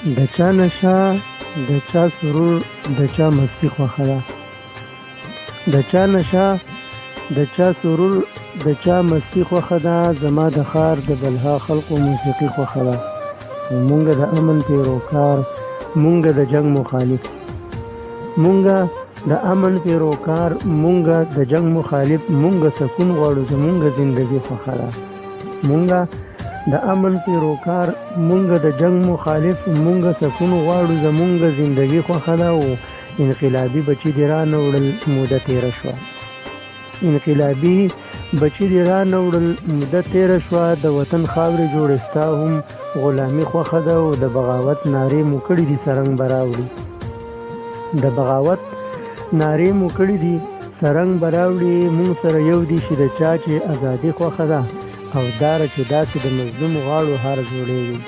د چا نشه د چا سرور د چا مستی خوښه ده. د چا نشه د چا سرور د چا مستی خوښه ده. زما د ښار د بلها خلقو موسیقي خوښه ده. مونږه د امن پیروکار، مونږه د جنگ مخالف. مونږه د امن پیروکار، مونږه د جنگ مخالف. مونږه سکون غواړو، زمونږه زندگی خوښه ده. مونږه د امن پیروکار، مونږه د جنگ مخالف. مونږه سکون غواړو، زمونږه زندگی خوښه ده. او انقلابی بچی دی را نوړل موده تیره شوه. انقلابی بچی دی را نوړل موده تیره شوه. د وطن خاورې جوړستا هم غلامي خوښه ده. او د بغاوت نارې مو کړي دي سرنګ براوړي. د بغاوت نارې مو کړي دي سرنګ براوړي. مونږ سره یو دي چې د چا چې ازادي خوښه ده. او داره چې داسې د مظلوم غاړو هار جوړېږي.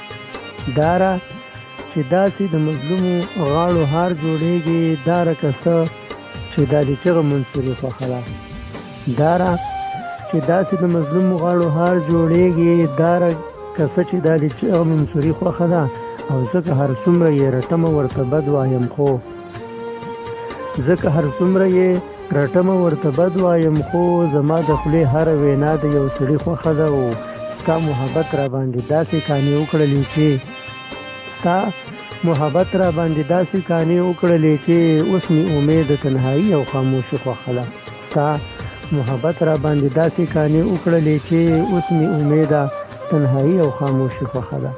داره چې داسې د مظلوم غاړو هار جوړېږي. داره کسه چې دا د چغه منصوري خوښه ده. داره چې داسې د مظلوم غاړو هار جوړېږي. داره کسه چې دا د چغه منصوري خوښه ده. او ځکه هر څومره یې رټمه ورته بد وایم، خو ځکه هر څومره یې رټمه ورته بد وایم، خو زما د خولې هره وینا د یو سړي خوښه ده. او ستا محبت را باندې داسې کانې وکړلې چې ستا محبت را باندې داسې کانې وکړلې چې اوس مې امید د تنهایی او خاموشي خوښه ده. ستا محبت را باندې داسې کانې وکړلې چې اوس مې امید د تنهایی او خاموشي خوښه ده.